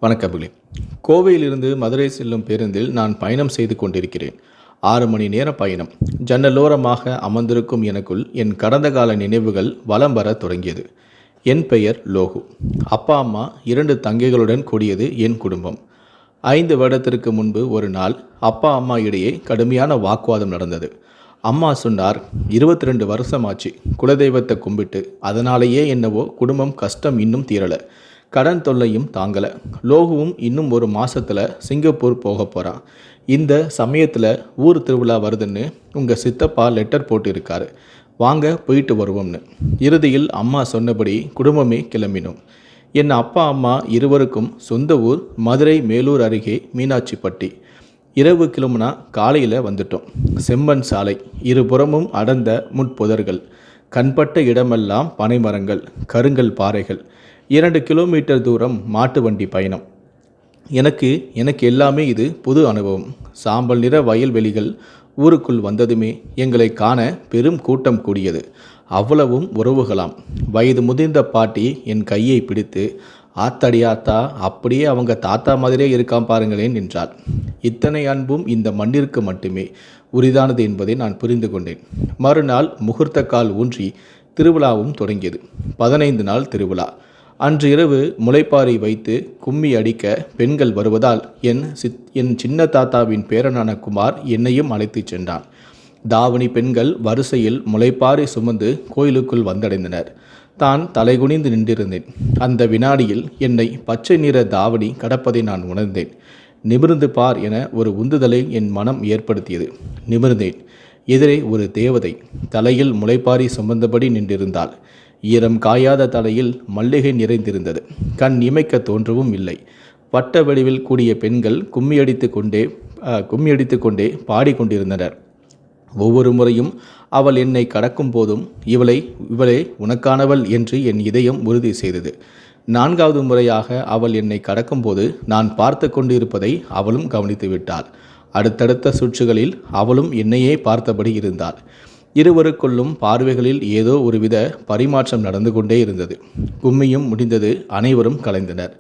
வணக்கங்களே. கோவையிலிருந்து மதுரை செல்லும் பேருந்தில் நான் பயணம் செய்து கொண்டிருக்கிறேன். 6 மணி நேர பயணம். ஜன்னலோரமாக அமர்ந்திருக்கும் எனக்குள் என் கடந்த கால நினைவுகள் வலம் வரத் தொடங்கியது. என் பெயர் லோகு. அப்பா, அம்மா, 2 தங்கைகளுடன் கூடியது என் குடும்பம். 5 வருடத்திற்கு முன்பு ஒரு நாள் அப்பா, அம்மா இடையே கடுமையான வாக்குவாதம் நடந்தது. அம்மா சொன்னார், 22 வருஷமாச்சு குலதெய்வத்தை கும்பிட்டு, அதனாலேயே என்னவோ குடும்பம் கஷ்டம் இன்னும் தீரலை, கடன் தொல்லையும் தாங்கலை. லோகுவும் இன்னும் ஒரு மாசத்துல சிங்கப்பூர் போக போகிறான். இந்த சமயத்தில் ஊர் திருவிழா வருதுன்னு உங்கள் சித்தப்பா லெட்டர் போட்டு இருக்காரு, வாங்க போயிட்டு வருவோம்னு. இறுதியில் அம்மா சொன்னபடி குடும்பமே கிளம்பினோம். என் அப்பா, அம்மா இருவருக்கும் சொந்த ஊர் மதுரை மேலூர் அருகே மீனாட்சிப்பட்டி. இரவு கிளம்புனா காலையில் வந்துட்டோம். செம்மண் சாலை, இருபுறமும் அடர்ந்த முட்புதர்கள், கண்பட்ட இடமெல்லாம் பனைமரங்கள், கருங்கல் பாறைகள். 2 கிலோமீட்டர் தூரம் மாட்டு வண்டி பயணம். எனக்கு எல்லாமே இது புது அனுபவம். சாம்பல் நிற வயல்வெளிகள். ஊருக்குள் வந்ததுமே எங்களை காண பெரும் கூட்டம் கூடியது. அவ்வளவும் உறவுகளாம். வயது முதிர்ந்த பாட்டி என் கையை பிடித்து, ஆத்தடியாத்தா, அப்படியே அவங்க தாத்தா மாதிரியே இருக்கான் பாருங்களேன் என்றாள். இத்தனை அன்பும் இந்த மண்ணிற்கு மட்டுமே உரிதானது என்பதை நான் புரிந்து கொண்டேன். மறுநாள் முகூர்த்த கால் ஊன்றி திருவிழாவும் தொடங்கியது. 15 நாள் திருவிழா. அன்று இரவு முளைப்பாரி வைத்து கும்மி அடிக்க பெண்கள் வருவதால் என் சின்ன தாத்தாவின் பேரனான குமார் என்னையும் அழைத்து சென்றான். தாவணி பெண்கள் வரிசையில் முளைப்பாரி சுமந்து கோயிலுக்குள் வந்தடைந்தனர். தான் தலைகுனிந்து நின்றிருந்தேன். அந்த வினாடியில் என்னை பச்சை நிற தாவணி கடப்பதை நான் உணர்ந்தேன். நிமிர்ந்து பார் என ஒரு உந்துதலை என் மனம் ஏற்படுத்தியது. நிமிர்ந்தேன். எதிரே ஒரு தேவதை தலையில் முளைப்பாரி சுமந்தபடி நின்றிருந்தாள். ஈரம் காயாத தலையில் மல்லிகை நிறைந்திருந்தது. கண் இமைக்க தோன்றவும் இல்லை. வட்ட வடிவில் கூடிய பெண்கள் கும்மியடித்து கொண்டே பாடிக்கொண்டிருந்தனர். ஒவ்வொரு முறையும் அவள் என்னை கடக்கும் போதும் இவளே உனக்கானவள் என்று என் இதயம் உறுதி செய்தது. 4வது முறையாக அவள் என்னை கடக்கும்போது நான் பார்த்து கொண்டிருப்பதை அவளும் கவனித்து விட்டாள். அடுத்தடுத்த சுற்றுகளில் அவளும் என்னையே பார்த்தபடி இருந்தாள். இருவருக்குள்ளும் பார்வைகளில் ஏதோ ஒருவித பரிமாற்றம் நடந்து கொண்டே இருந்தது. கும்மியும் முடிந்தது. அனைவரும் கலைந்தனர்.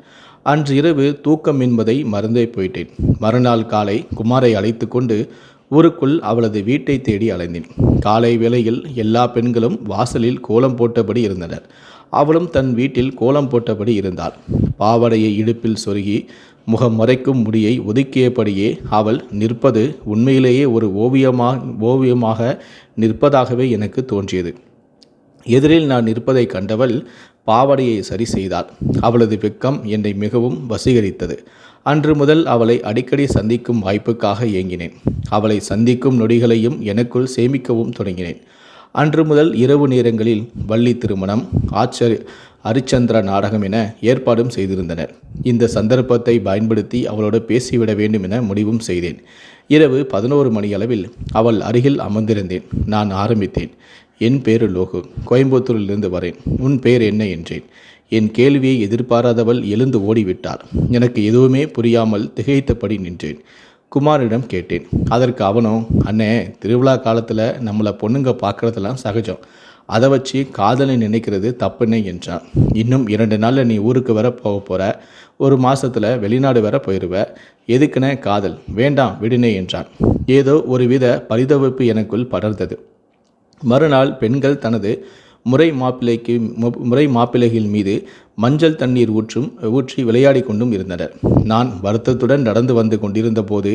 அன்று இரவு தூக்கம் என்பதை மறந்தே போயிட்டேன். மறுநாள் காலை குமாரை அழைத்து கொண்டு ஊருக்குள் அவளது வீட்டை தேடி அலைந்தேன். காலை வேளையில் எல்லா பெண்களும் வாசலில் கோலம் போட்டபடி இருந்தனர். அவளும் தன் வீட்டில் கோலம் போட்டபடி இருந்தாள். பாவடையை இடுப்பில் சொருகி முகம் மறைக்கும் முடியை ஒதுக்கியபடியே அவள் நிற்பது உண்மையிலேயே ஒரு ஓவியமாக நிற்பதாகவே எனக்கு தோன்றியது. எதிரில் நான் நிற்பதை கண்டவள் பாவடையை சரி செய்தாள். அவளது வெட்கம் என்னை மிகவும் வசீகரித்தது. அன்று முதல் அவளை அடிக்கடி சந்திக்கும் வாய்ப்புக்காக ஏங்கினேன். அவளை சந்திக்கும் நொடிகளையும் எனக்குள் சேமிக்கவும் தொடங்கினேன். அன்று முதல் இரவு நேரங்களில் வள்ளி திருமணம், அரிச்சந்திர நாடகம் என ஏற்பாடும் செய்திருந்தனர். இந்த சந்தர்ப்பத்தை பயன்படுத்தி அவளோடு பேசிவிட வேண்டும் என முடிவும் செய்தேன். இரவு 11 மணி அளவில் அவள் அருகில் அமர்ந்திருந்தேன். நான் ஆரம்பித்தேன். என் பேரு லோகு, கோயம்புத்தூரிலிருந்து வரேன். உன் பேர் என்ன என்றேன். என் கேள்வியை எதிர்பாராதவள் எழுந்து ஓடிவிட்டாள். எனக்கு எதுவுமே புரியாமல் திகைத்தபடி நின்றேன். குமாரிடம் கேட்டேன். அதற்கு அவனோ, அண்ணே, திருவிழா காலத்தில் நம்மளை பொண்ணுங்க பார்க்குறதெல்லாம் சகஜம், அதை வச்சு காதலை நினைக்கிறது தப்புன்னு என்றான். இன்னும் 2 நாளில் நீ ஊருக்கு வர போக போகிற, 1 மாதத்தில் வெளிநாடு வர போயிடுவ, எதுக்குன்னு காதல், வேண்டாம் விடுனே என்றான். ஏதோ ஒருவித பரிதவிப்பு எனக்குள் படர்ந்தது. மறுநாள் பெண்கள் தனது முறை மாப்பிள்ளைகள் மீது மஞ்சள் தண்ணீர் ஊற்றி விளையாடி கொண்டும் இருந்தனர். நான் வருத்தத்துடன் நடந்து வந்து கொண்டிருந்த போது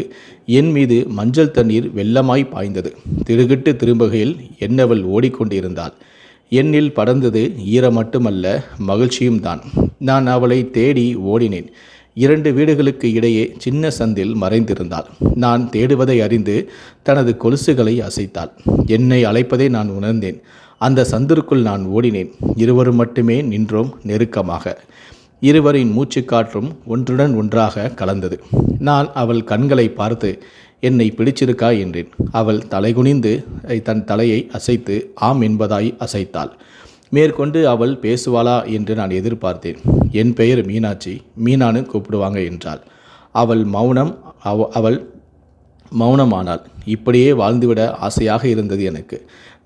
என் மீது மஞ்சள் தண்ணீர் வெள்ளமாய் பாய்ந்தது. திடுகிட்டு திரும்புகையில் என்னவள் ஓடிக்கொண்டிருந்தாள். என்னில் படர்ந்தது ஈரம் மட்டுமல்ல, மகிழ்ச்சியும் தான். நான் அவளை தேடி ஓடினேன். 2 வீடுகளுக்கு இடையே சின்ன சந்தில் மறைந்திருந்தாள். நான் தேடுவதை அறிந்து தனது கொலுசுகளை அசைத்தாள். என்னை அழைப்பதை நான் உணர்ந்தேன். அந்த சந்திற்குள் நான் ஓடினேன். இருவரும் மட்டுமே நின்றோம் நெருக்கமாக. இருவரின் மூச்சுக்காற்றும் ஒன்றுடன் ஒன்றாக கலந்தது. நான் அவள் கண்களை பார்த்து, என்னை பிடிச்சிருக்கா என்றேன். அவள் தலைகுனிந்து தன் தலையை அசைத்து ஆம் என்பதாய் அசைத்தாள். மேற்கொண்டு அவள் பேசுவாளா என்று நான் எதிர்பார்த்தேன். என் பெயர் மீனாட்சி, மீனானு கூப்பிடுவாங்க என்றாள். அவள் மௌனமானாள். இப்படியே வாழ்ந்துவிட ஆசையாக இருந்தது எனக்கு.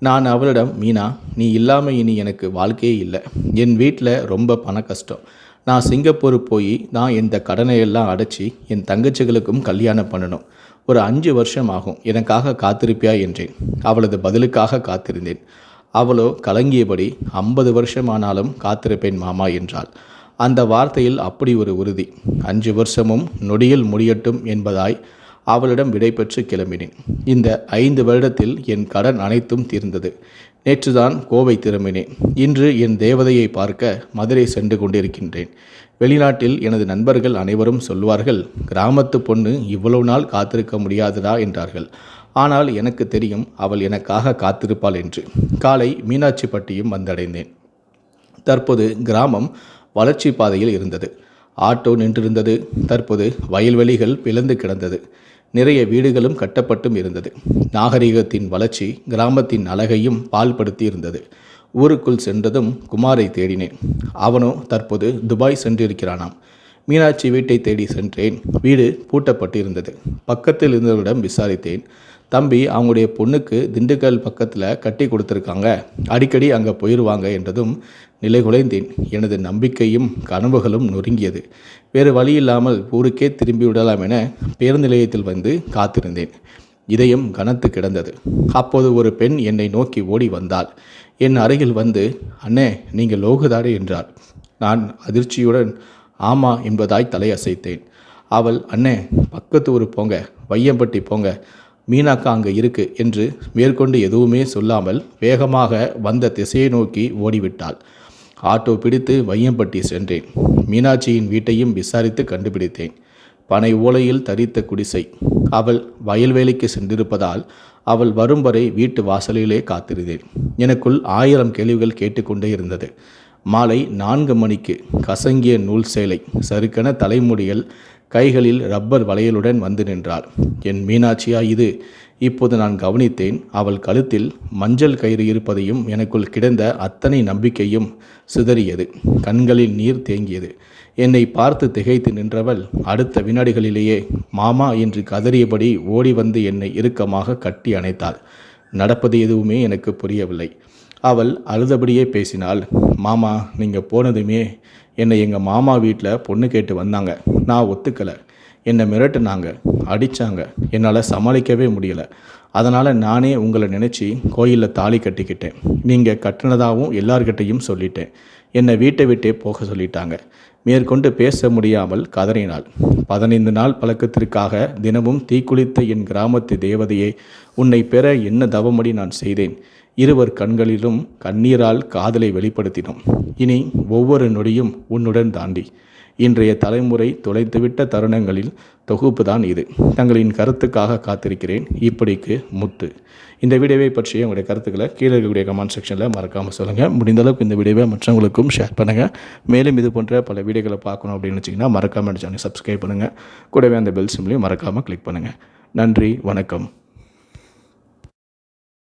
நான் அவளிடம், மீனா, நீ இல்லாமல் இனி எனக்கு வாழ்க்கையே இல்லை. என் வீட்டில் ரொம்ப பண கஷ்டம். நான் சிங்கப்பூர் போய் நான் இந்த கடனையெல்லாம் அடைச்சி என் தங்கச்சிகளுக்கும் கல்யாணம் பண்ணணும். ஒரு 5 வருஷம் ஆகும். எனக்காக காத்திருப்பியா என்றேன். அவளது பதிலுக்காக காத்திருந்தேன். அவளோ கலங்கியபடி 50 வருஷமானாலும் காத்திருப்பேன் மாமா என்றாள். அந்த வார்த்தையில் அப்படி ஒரு உறுதி. 5 வருஷமும் நொடியில் முடியட்டும் என்பதாய் அவளிடம் விடைபெற்று கிளம்பினேன். இந்த 5 வருடத்தில் என் கடன் அனைத்தும் தீர்ந்தது. நேற்றுதான் கோவை திரும்பினேன். இன்று என் தேவதையை பார்க்க மதுரை சென்று கொண்டிருக்கின்றேன். வெளிநாட்டில் எனது நண்பர்கள் அனைவரும் சொல்வார்கள், கிராமத்து பொண்ணு இவ்வளவு நாள் காத்திருக்க முடியாதுடா என்றார்கள். ஆனால் எனக்கு தெரியும் அவள் எனக்காக காத்திருப்பாள் என்று. காலை மீனாட்சிப்பட்டியும் வந்தடைந்தேன். தற்போது கிராமம் வளர்ச்சி பாதையில் இருந்தது. ஆட்டோ நின்றிருந்தது. தற்போது வயல்வெளிகள் பிளந்து கிடந்தது. நிறைய வீடுகளும் கட்டப்பட்டும் இருந்தது. நாகரிகத்தின் வளர்ச்சி கிராமத்தின் அழகையும் பால்படுத்தி இருந்தது. ஊருக்குள் சென்றதும் குமாரை தேடினேன். அவனோ தற்போது துபாய் சென்றிருக்கிறானாம். மீனாட்சி வீட்டை தேடி சென்றேன். வீடு பூட்டப்பட்டு இருந்தது. பக்கத்தில் இருந்தவரிடம் விசாரித்தேன். தம்பி, அவங்களுடைய பொண்ணுக்கு திண்டுக்கல் பக்கத்தில் கட்டி கொடுத்துருக்காங்க, அடிக்கடி அங்கே போயிடுவாங்க என்றதும் நிலைகுலைந்தேன். எனது நம்பிக்கையும் கனவுகளும் நொறுங்கியது. வேறு வழி இல்லாமல் ஊருக்கே திரும்பி விடலாம் என பேருந்து நிலையத்தில் வந்து காத்திருந்தேன். இதயம் கனத்து கிடந்தது. அப்போது ஒரு பெண் என்னை நோக்கி ஓடி வந்தாள். என் அருகில் வந்து, அண்ணே, நீங்கள் லோகுதாரே என்றாள். நான் அதிர்ச்சியுடன் ஆமா என்பதாய் தலையசைத்தேன். அவள், அண்ணே, பக்கத்து ஊர் போங்க, வையம்பட்டி போங்க, மீனாக்கா அங்கே இருக்கு என்று மேற்கொண்டு எதுவுமே சொல்லாமல் வேகமாக வந்த திசையை நோக்கி ஓடிவிட்டாள். ஆட்டோ பிடித்து வையம்பட்டி சென்றேன். மீனாட்சியின் வீட்டையும் விசாரித்து கண்டுபிடித்தேன். பனை ஓலையில் தரித்த குடிசை. அவள் வயல்வேலைக்கு சென்றிருப்பதால் அவள் வரும் வரை வீட்டு வாசலிலே காத்திருந்தேன். எனக்குள் 1000 கேள்விகள் கேட்டுக்கொண்டே இருந்தது. மாலை 4 மணிக்கு கசங்கிய நூல் சேலை, சறுக்கென தலைமுடிகள், கைகளில் ரப்பர் வளையலுடன் வந்து நின்றாள். என் மீனாட்சியா இது? இப்போது நான் கவனித்தேன். அவள் கழுத்தில் மஞ்சள் கயிறு இருப்பதையும் எனக்குள் கிடந்த அத்தனை நம்பிக்கையும் சிதறியது. கண்களில் நீர் தேங்கியது. என்னை பார்த்து திகைத்து நின்றவள் அடுத்த வினாடிகளிலேயே மாமா என்று கதறியபடி ஓடி வந்து என்னை இறுக்கமாக கட்டி அணைத்தாள். நடப்பது எதுவுமே எனக்கு புரியவில்லை. அவள் அழுதபடியே பேசினாள். மாமா, நீங்கள் போனதுமே என்னை எங்கள் மாமா வீட்டில் பொண்ணு கேட்டு வந்தாங்க. நான் ஒத்துக்கலை. என்னை மிரட்டுனாங்க, அடித்தாங்க. என்னால் சமாளிக்கவே முடியலை. அதனால் நானே உங்களை நினச்சி கோயிலில் தாலி கட்டிக்கிட்டேன். நீங்கள் கட்டினதாகவும் எல்லார்கிட்டையும் சொல்லிட்டேன். என்னை வீட்டை விட்டே போக சொல்லிட்டாங்க. மேற்கொண்டு பேச முடியாமல் கதறினாள். 15 நாள் பழக்கத்திற்காக தினமும் தீக்குளித்த என் கிராமத்து தேவதையை, உன்னை பெற என்ன தவமடி நான் செய்தேன். இருவர் கண்களிலும் கண்ணீரால் காதலை வெளிப்படுத்தினோம். இனி ஒவ்வொரு நொடியும் உன்னுடன் தாண்டி. இன்றைய தலைமுறை தொலைத்துவிட்ட தருணங்களில் தொகுப்பு தான் இது. தங்களின் கருத்துக்காக காத்திருக்கிறேன். இப்படிக்கு முத்து. இந்த வீடியோவை பற்றிய உங்களுடைய கருத்துக்களை கீழே இருக்கக்கூடிய கமெண்ட் செக்ஷனில் மறக்காமல் சொல்லுங்கள். முடிந்தளவுக்கு இந்த வீடியோவை மற்றவங்களுக்கும் ஷேர் பண்ணுங்கள். மேலும் இது போன்ற பல வீடியோக்களை பார்க்கணும் அப்படின்னு வச்சிங்கன்னா மறக்காமல் சேனலை சப்ஸ்கிரைப் பண்ணுங்கள். கூடவே அந்த பெல் சிம்லையும் மறக்காமல் கிளிக் பண்ணுங்கள். நன்றி, வணக்கம்.